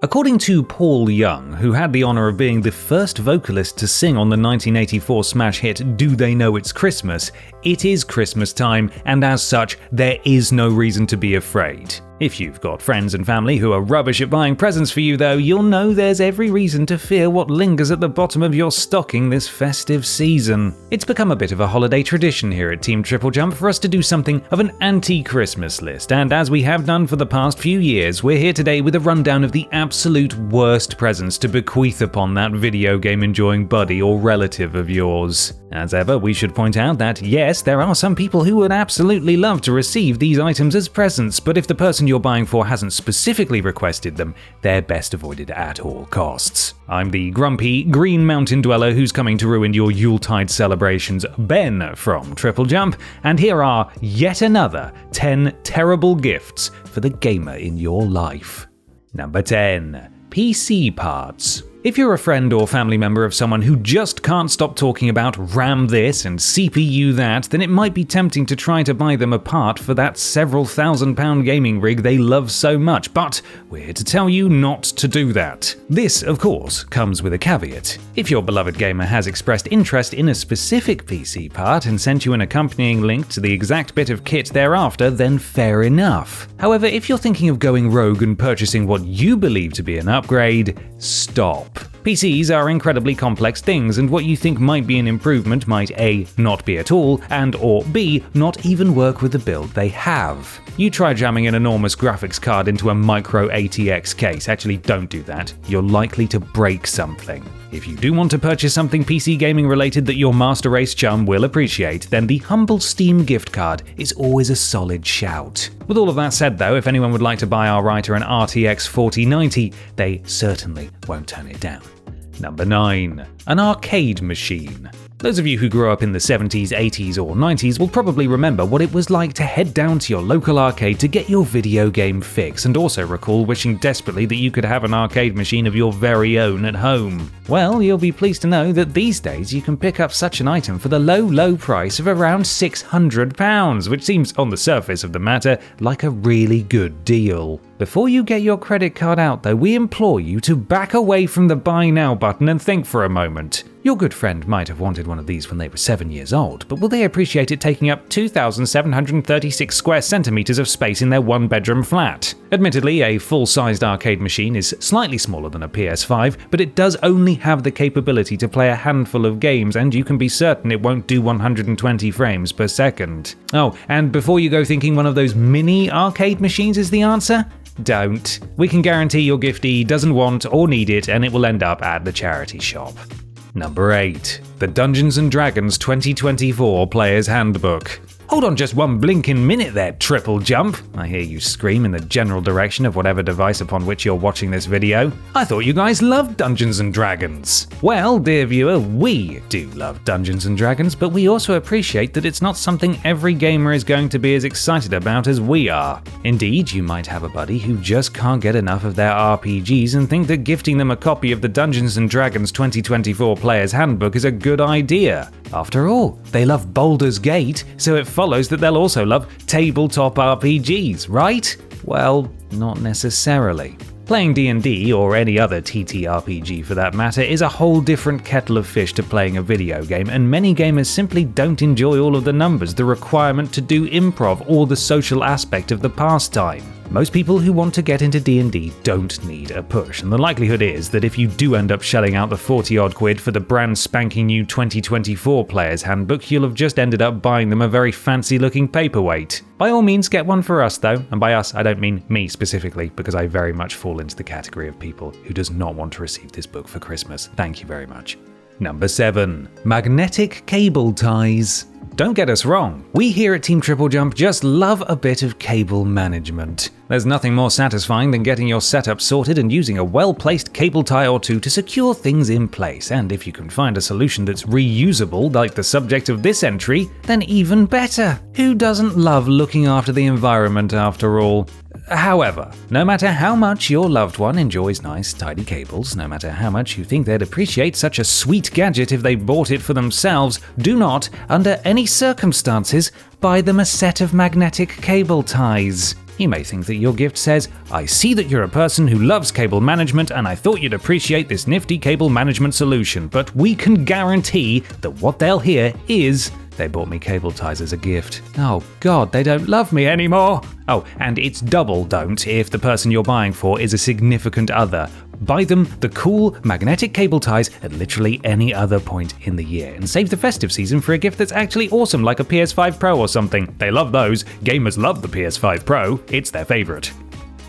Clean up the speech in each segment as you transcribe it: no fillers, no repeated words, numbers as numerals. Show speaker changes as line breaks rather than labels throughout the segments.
According to Paul Young, who had the honor of being the first vocalist to sing on the 1984 smash hit Do They Know It's Christmas, it is Christmas time, and as such, there is no reason to be afraid. If you've got friends and family who are rubbish at buying presents for you though, you'll know there's every reason to fear what lingers at the bottom of your stocking this festive season. It's become a bit of a holiday tradition here at Team TripleJump for us to do something of an anti-Christmas list, and as we have done for the past few years, we're here today with a rundown of the absolute worst presents to bequeath upon that video game enjoying buddy or relative of yours. As ever, we should point out that yes, there are some people who would absolutely love to receive these items as presents, but if the person you're buying for hasn't specifically requested them, they're best avoided at all costs. I'm the grumpy green mountain dweller who's coming to ruin your Yuletide celebrations, Ben from TripleJump, and here are yet another 10 terrible gifts for the gamer in your life. Number 10. PC parts. If you're a friend or family member of someone who just can't stop talking about RAM this and CPU that, then it might be tempting to try to buy them a part for that several £1,000 gaming rig they love so much, but we're here to tell you not to do that. This, of course, comes with a caveat. If your beloved gamer has expressed interest in a specific PC part and sent you an accompanying link to the exact bit of kit thereafter, then fair enough. However, if you're thinking of going rogue and purchasing what you believe to be an upgrade, stop. PCs are incredibly complex things, and what you think might be an improvement might A. not be at all, and or B. not even work with the build they have. You try jamming an enormous graphics card into a micro ATX case. Actually, don't do that. You're likely to break something. If you do want to purchase something PC gaming related that your Master Race chum will appreciate, then the humble Steam gift card is always a solid shout. With all of that said though, if anyone would like to buy our writer an RTX 4090, they certainly won't turn it down. Number 9. An arcade machine. Those of you who grew up in the 70s, 80s or 90s will probably remember what it was like to head down to your local arcade to get your video game fix, and also recall wishing desperately that you could have an arcade machine of your very own at home. Well, you'll be pleased to know that these days you can pick up such an item for the low price of around £600, which seems on the surface of the matter like a really good deal. Before you get your credit card out though, we implore you to back away from the buy now button and think for a moment. Your good friend might have wanted one of these when they were 7 years old, but will they appreciate it taking up 2,736 square centimeters of space in their one-bedroom flat? Admittedly, a full-sized arcade machine is slightly smaller than a PS5, but it does only have the capability to play a handful of games, and you can be certain it won't do 120 frames per second. Oh, and before you go thinking one of those mini arcade machines is the answer, don't. We can guarantee your giftee doesn't want or need it, and it will end up at the charity shop. Number 8. The Dungeons & Dragons 2024 Player's Handbook. Hold on just one blinking minute there, TripleJump. I hear you scream in the general direction of whatever device upon which you're watching this video. I thought you guys loved Dungeons & Dragons. Well, dear viewer, we do love Dungeons & Dragons, but we also appreciate that it's not something every gamer is going to be as excited about as we are. Indeed, you might have a buddy who just can't get enough of their RPGs and think that gifting them a copy of the Dungeons & Dragons 2024 Player's Handbook is a good idea. After all, they love Baldur's Gate, so it follows that they'll also love tabletop RPGs, right? Well, not necessarily. Playing D&D, or any other TTRPG for that matter, is a whole different kettle of fish to playing a video game, and many gamers simply don't enjoy all of the numbers, the requirement to do improv, or the social aspect of the pastime. Most people who want to get into D&D don't need a push, and the likelihood is that if you do end up shelling out the 40 odd quid for the brand spanking new 2024 Player's Handbook, you'll have just ended up buying them a very fancy looking paperweight. By all means get one for us though, and by us I don't mean me specifically, because I very much fall into the category of people who does not want to receive this book for Christmas. Thank you very much. Number 7. Magnetic cable ties. Don't get us wrong, we here at Team TripleJump just love a bit of cable management. There's nothing more satisfying than getting your setup sorted and using a well-placed cable tie or two to secure things in place, and if you can find a solution that's reusable like the subject of this entry, then even better. Who doesn't love looking after the environment after all? However, no matter how much your loved one enjoys nice, tidy cables, no matter how much you think they'd appreciate such a sweet gadget if they bought it for themselves, do not, under any circumstances, buy them a set of magnetic cable ties. You may think that your gift says, "I see that you're a person who loves cable management and I thought you'd appreciate this nifty cable management solution, but we can guarantee that what they'll hear is, they bought me cable ties as a gift. Oh god, they don't love me anymore." Oh, and it's double don't if the person you're buying for is a significant other. Buy them the cool magnetic cable ties at literally any other point in the year and save the festive season for a gift that's actually awesome, like a PS5 Pro or something. They love those. Gamers love the PS5 Pro. It's their favorite.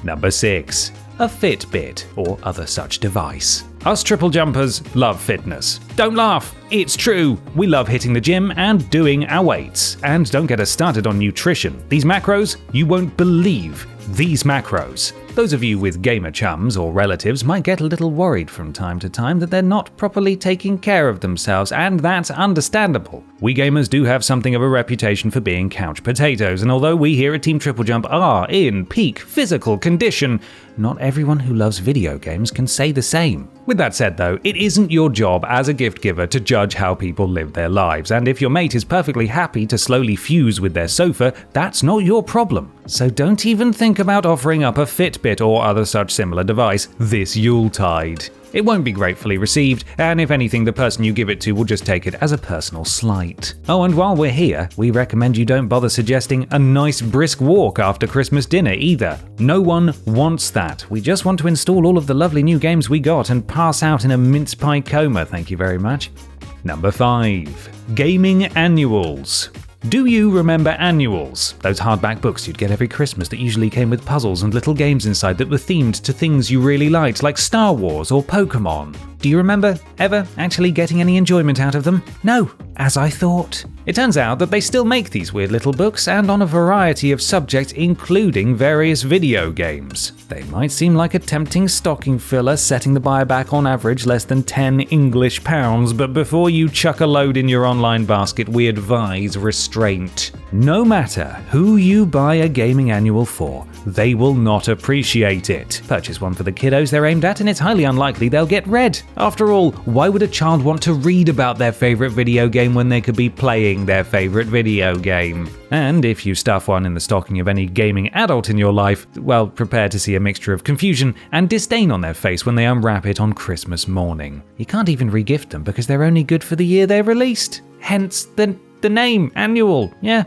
Number 6. A Fitbit or other such device. Us triple jumpers love fitness. Don't laugh, it's true. We love hitting the gym and doing our weights. And don't get us started on nutrition. These macros, you won't believe these macros. Those of you with gamer chums or relatives might get a little worried from time to time that they're not properly taking care of themselves, and that's understandable. We gamers do have something of a reputation for being couch potatoes, and although we here at Team TripleJump are in peak physical condition, not everyone who loves video games can say the same. With that said though, it isn't your job as a gift giver to judge how people live their lives, and if your mate is perfectly happy to slowly fuse with their sofa, that's not your problem. So don't even think about offering up a Fitbit or other such similar device this Yuletide. It won't be gratefully received, and if anything, the person you give it to will just take it as a personal slight. Oh, and while we're here, we recommend you don't bother suggesting a nice brisk walk after Christmas dinner either. No one wants that. We just want to install all of the lovely new games we got and pass out in a mince pie coma, thank you very much. Number 5. Gaming annuals. Do you remember annuals? Those hardback books you'd get every Christmas that usually came with puzzles and little games inside that were themed to things you really liked, like Star Wars or Pokemon. Do you remember ever actually getting any enjoyment out of them? No, as I thought. It turns out that they still make these weird little books, and on a variety of subjects, including various video games. They might seem like a tempting stocking filler, setting the buyer back on average less than 10 English pounds, but before you chuck a load in your online basket, we advise restraint. No matter who you buy a gaming annual for, they will not appreciate it. Purchase one for the kiddos they're aimed at, and it's highly unlikely they'll get read. After all, why would a child want to read about their favorite video game when they could be playing their favorite video game? And if you stuff one in the stocking of any gaming adult in your life, well, prepare to see a mixture of confusion and disdain on their face when they unwrap it on Christmas morning. You can't even re-gift them because they're only good for the year they're released. Hence the name, annual, yeah.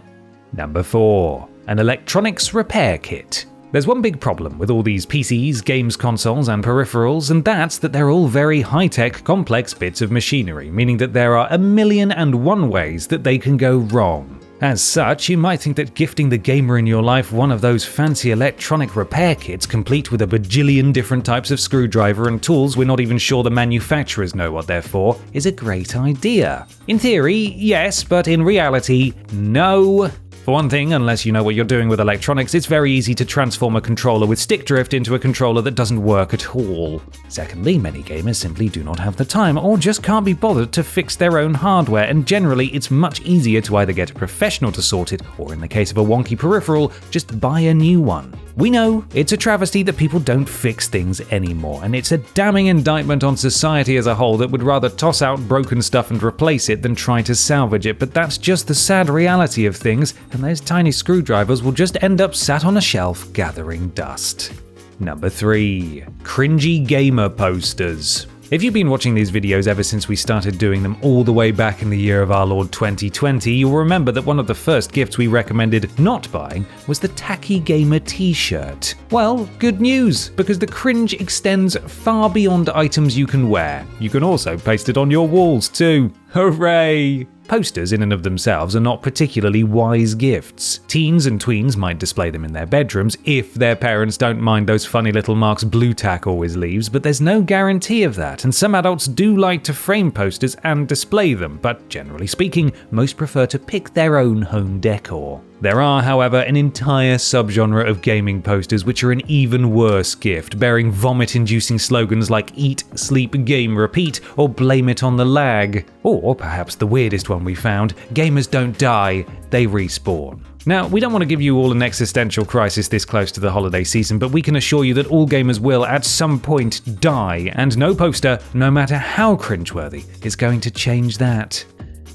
Number 4. An electronics repair kit. There's one big problem with all these PCs, games consoles, and peripherals, and that's that they're all very high-tech, complex bits of machinery, meaning that there are 1,000,001 ways that they can go wrong. As such, you might think that gifting the gamer in your life one of those fancy electronic repair kits complete with a bajillion different types of screwdriver and tools we're not even sure the manufacturers know what they're for is a great idea. In theory, yes, but in reality, no. For one thing, unless you know what you're doing with electronics, it's very easy to transform a controller with stick drift into a controller that doesn't work at all. Secondly, many gamers simply do not have the time or just can't be bothered to fix their own hardware, and generally it's much easier to either get a professional to sort it, or in the case of a wonky peripheral, just buy a new one. We know it's a travesty that people don't fix things anymore, and it's a damning indictment on society as a whole that would rather toss out broken stuff and replace it than try to salvage it, but that's just the sad reality of things, and those tiny screwdrivers will just end up sat on a shelf gathering dust. Number 3. Cringy gamer posters. If you've been watching these videos ever since we started doing them all the way back in the year of our Lord 2020, you'll remember that one of the first gifts we recommended not buying was the Tacky Gamer t-shirt. Well, good news, because the cringe extends far beyond items you can wear. You can also paste it on your walls too. Hooray! Posters in and of themselves are not particularly wise gifts. Teens and tweens might display them in their bedrooms if their parents don't mind those funny little marks blue tack always leaves, but there's no guarantee of that, and some adults do like to frame posters and display them, but generally speaking, most prefer to pick their own home decor. There are, however, an entire subgenre of gaming posters which are an even worse gift, bearing vomit-inducing slogans like "Eat, Sleep, Game, Repeat" or "Blame it on the lag." Or perhaps the weirdest one we found, "Gamers don't die, they respawn." Now, we don't want to give you all an existential crisis this close to the holiday season, but we can assure you that all gamers will at some point die, and no poster, no matter how cringeworthy, is going to change that.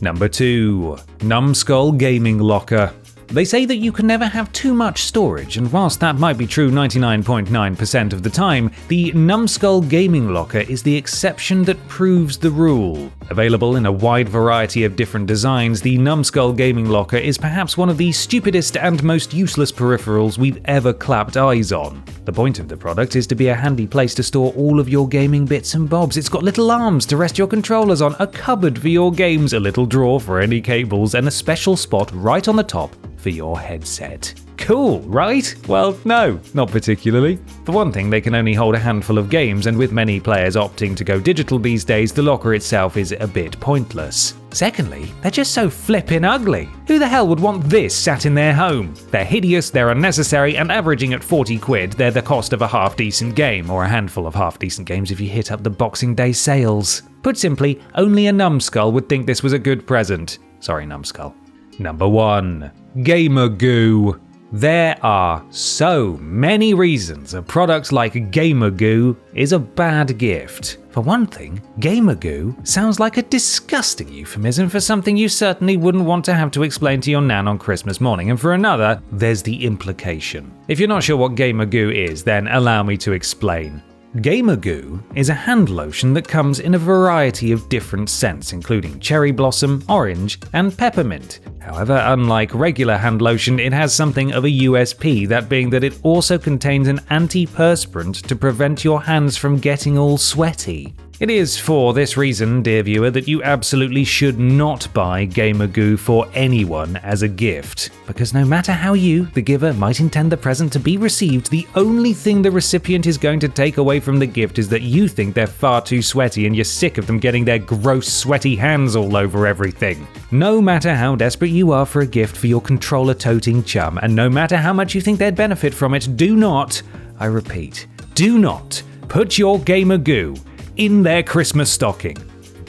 Number 2. Numskull Gaming Locker. They say that you can never have too much storage, and whilst that might be true 99.9% of the time, the Numskull gaming locker is the exception that proves the rule. Available in a wide variety of different designs, the Numskull gaming locker is perhaps one of the stupidest and most useless peripherals we've ever clapped eyes on. The point of the product is to be a handy place to store all of your gaming bits and bobs. It's got little arms to rest your controllers on, a cupboard for your games, a little drawer for any cables, and a special spot right on the top for your headset. Cool, right? Well, no, not particularly. For one thing, they can only hold a handful of games, and with many players opting to go digital these days, the locker itself is a bit pointless. Secondly, they're just so flippin' ugly. Who the hell would want this sat in their home? They're hideous, they're unnecessary, and averaging at 40 quid, they're the cost of a half-decent game, or a handful of half-decent games if you hit up the Boxing Day sales. Put simply, only a Numskull would think this was a good present. Sorry, Numskull. Number 1. Gamer Goo. There are so many reasons a product like Gamer Goo is a bad gift. For one thing, Gamer Goo sounds like a disgusting euphemism for something you certainly wouldn't want to have to explain to your nan on Christmas morning, and for another, there's the implication. If you're not sure what Gamer Goo is, then allow me to explain. Gamer Goo is a hand lotion that comes in a variety of different scents, including cherry blossom, orange, and peppermint. However, unlike regular hand lotion, it has something of a USP, that being that it also contains an antiperspirant to prevent your hands from getting all sweaty. It is for this reason, dear viewer, that you absolutely should not buy Gamer Goo for anyone as a gift. Because no matter how you, the giver, might intend the present to be received, the only thing the recipient is going to take away from the gift is that you think they're far too sweaty and you're sick of them getting their gross, sweaty hands all over everything. No matter how desperate you are for a gift for your controller-toting chum, and no matter how much you think they'd benefit from it, do not, I repeat, do not put your Gamer Goo in their Christmas stocking.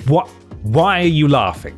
What? Why are you laughing?